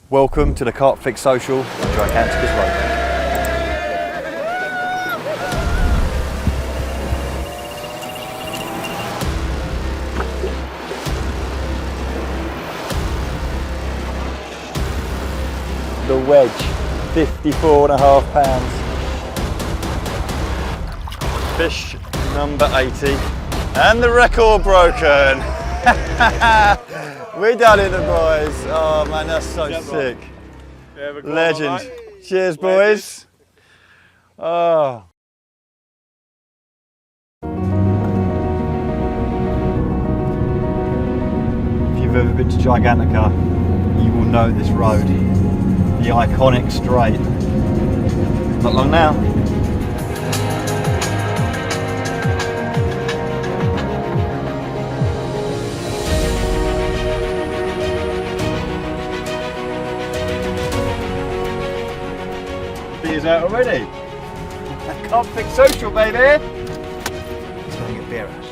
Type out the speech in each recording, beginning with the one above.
Welcome to the CarpFix Social on Giganticas Road. The wedge, 54.5 pounds. Fish number 80 and the record broken. We done it, the boys. Oh man, that's so sick. Yeah, legend. Cheers, boys. Oh. If you've ever been to Gigantica, you will know this road. The iconic straight. Not long now. Beer's out already. CarpFix Social, baby. Let's go and get beer out.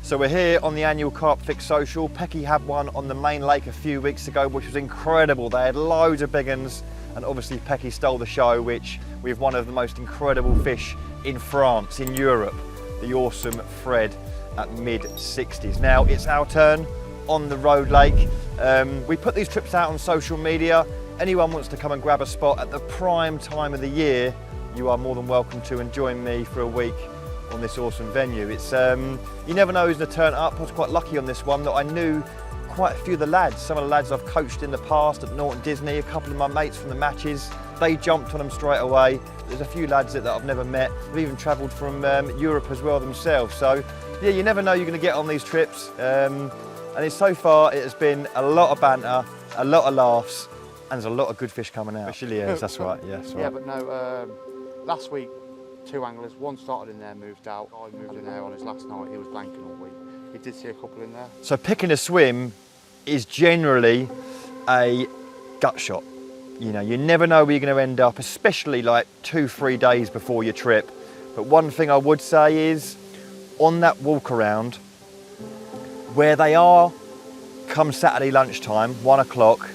So we're here on the annual CarpFix Social. Pecky had one on the main lake a few weeks ago, which was incredible. They had loads of big uns, and obviously Pecky stole the show, which we have one of the most incredible fish in France, in Europe, the awesome Fred at mid-60s. Now it's our turn on the road lake. We put these trips out on social media. Anyone wants to come and grab a spot at the prime time of the year, you are more than welcome to, and join me for a week on this awesome venue. It's you never know who's going to turn up. I was quite lucky on this one that I knew quite a few of the lads. Some of the lads I've coached in the past at Norton Disney, a couple of my mates from the matches, they jumped on them straight away. There's a few lads that I've never met. They've even travelled from Europe as well themselves. So yeah, you never know you're going to get on these trips. And so far it has been a lot of banter, a lot of laughs, and there's a lot of good fish coming out. Especially yes, that's right, yes. Yeah, but no, last week, 2 anglers, one started in there, moved out. I moved in there on his last night, he was blanking all week. He did see a couple in there. So picking a swim is generally a gut shot. You know, you never know where you're going to end up, especially like 2-3 days before your trip. But one thing I would say is, on that walk around, where they are come Saturday lunchtime, 1 o'clock,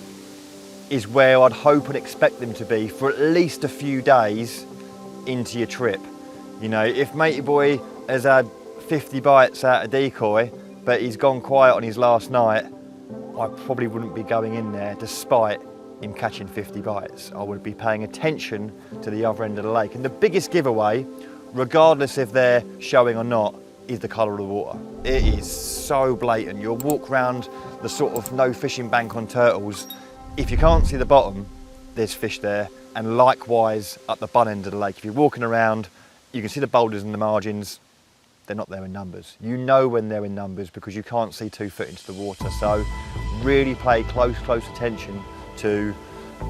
is where I'd hope and expect them to be for at least a few days into your trip. You know, if matey boy has had 50 bites out of decoy, but he's gone quiet on his last night, I probably wouldn't be going in there despite him catching 50 bites. I would be paying attention to the other end of the lake. And the biggest giveaway, regardless if they're showing or not, is the colour of the water. It is so blatant. You'll walk around the sort of no fishing bank on turtles. If you can't see the bottom, there's fish there. And likewise at the bun end of the lake. If you're walking around, you can see the boulders and the margins. They're not there in numbers. You know when they're in numbers because you can't see 2 foot into the water. So really pay close attention to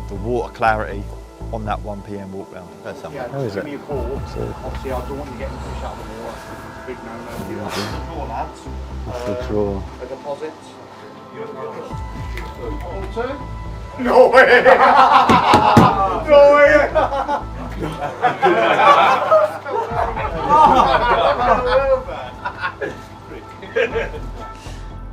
the water clarity on that 1 PM walk round. Yeah, just give me a call. Obviously, I don't want you getting fish out of the water. Big no-no. That's the draw, lads. That's the draw. A deposit. Alter. No way! No way!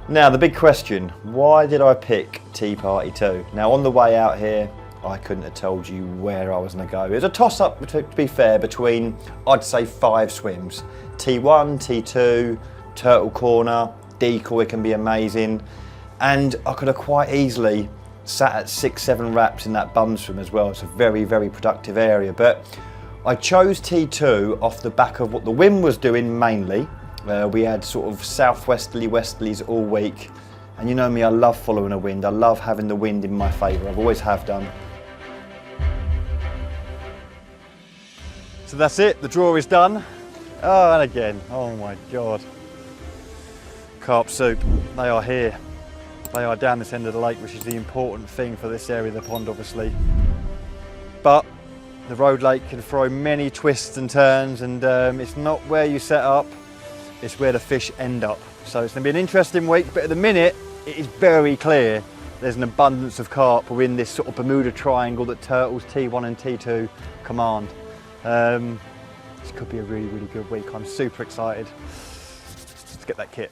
Now the big question, why did I pick Tea Party 2? Now on the way out here, I couldn't have told you where I was going to go. It was a toss-up, to be fair, between, I'd say, 5 swims. T1, T2, Turtle Corner, Decoy can be amazing. And I could have quite easily sat at 6-7 wraps in that bum swim as well. It's a very productive area. But I chose T2 off the back of what the wind was doing mainly. We had sort of southwesterly, westerlies all week. And you know me, I love following a wind. I love having the wind in my favour. I've always have done. So that's it, the draw is done. Oh, and again, oh my God. Carp soup, they are here. They are down this end of the lake, which is the important thing for this area of the pond, obviously. But the road lake can throw many twists and turns, and it's not where you set up, it's where the fish end up. So it's going to be an interesting week, but at the minute, it is very clear there's an abundance of carp within this sort of Bermuda triangle that turtles T1 and T2 command. This could be a really good week. I'm super excited. Let's get that kit.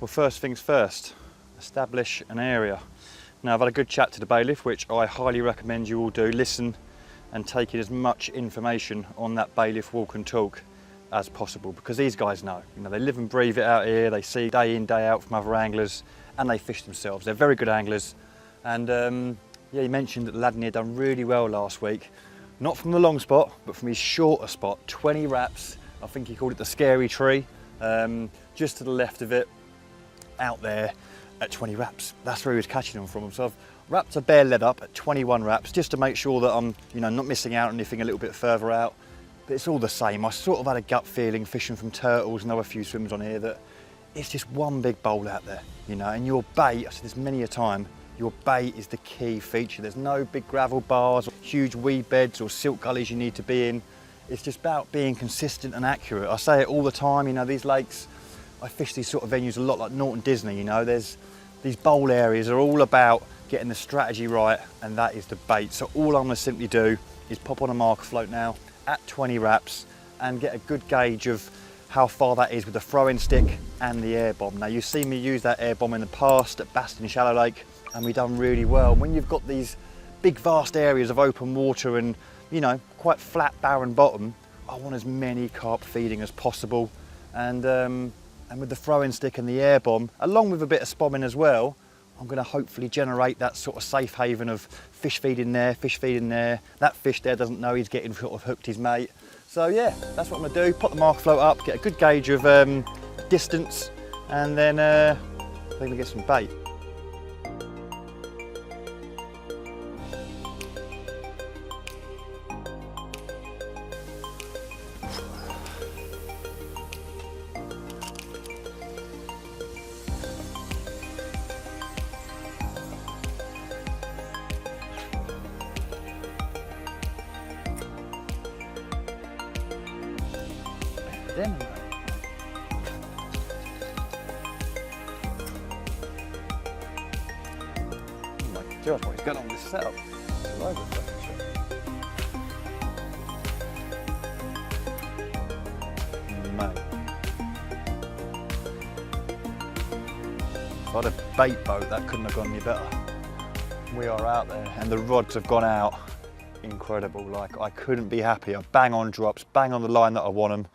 Well, first things first, establish an area. Now, I've had a good chat to the bailiff, which I highly recommend you all do. Listen and take in as much information on that bailiff walk and talk as possible, because these guys know. You know, they live and breathe it out here. They see day in, day out from other anglers, and they fish themselves. They're very good anglers. And yeah, he mentioned that the lad in here done really well last week. Not from the long spot, but from his shorter spot, 20 wraps. I think he called it the scary tree, just to the left of it, out there at 20 wraps. That's where he was catching them from. So I've wrapped a bare lead up at 21 wraps, just to make sure that I'm, you know, not missing out on anything a little bit further out. But it's all the same. I sort of had a gut feeling fishing from turtles and other few swims on here that it's just one big bowl out there, you know, and your bait, I've said this many a time, your bait is the key feature. There's no big gravel bars, or huge weed beds or silt gullies you need to be in. It's just about being consistent and accurate. I say it all the time, you know, these lakes, I fish these sort of venues a lot like Norton Disney, you know, these bowl areas are all about getting the strategy right, and that is the bait. So all I'm gonna simply do is pop on a marker float now at 20 wraps and get a good gauge of how far that is with the throwing stick and the air bomb. Now, you've seen me use that air bomb in the past at Baston Shallow Lake, and we've done really well. When you've got these big vast areas of open water and, you know, quite flat barren bottom, I want as many carp feeding as possible. And with the throwing stick and the air bomb, along with a bit of spomming as well, I'm going to hopefully generate that sort of safe haven of fish feeding there, fish feeding there. That fish there doesn't know he's getting sort of hooked his mate. So yeah, that's what I'm going to do. Put the marker float up, get a good gauge of distance, and then I'm going to get some bait. Then, oh my God, what he's got on this setup? It's all over the fucking shop. Mate. If I had a bait boat, that couldn't have gone any better. We are out there, and the rods have gone out incredible. Like, I couldn't be happier. Bang on drops, bang on the line that I want them,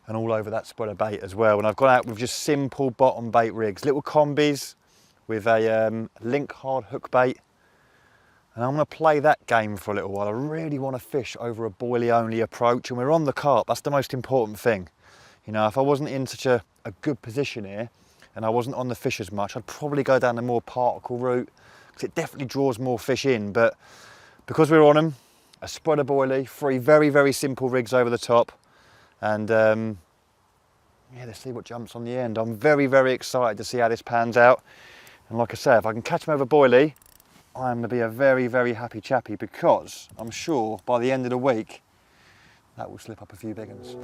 and all over that spreader bait as well. And I've gone out with just simple bottom bait rigs, little combis with a link hard hook bait. And I'm gonna play that game for a little while. I really wanna fish over a boilie only approach, and we're on the carp. That's the most important thing. You know, if I wasn't in such a good position here and I wasn't on the fish as much, I'd probably go down the more particle route, because it definitely draws more fish in. But because we're on them, a spreader boilie, 3 very, very simple rigs over the top. And yeah, let's see what jumps on the end. I'm very, very excited to see how this pans out. And like I say, if I can catch them over boilie, I'm going to be a very, very happy chappy, because I'm sure by the end of the week, that will slip up a few big ones.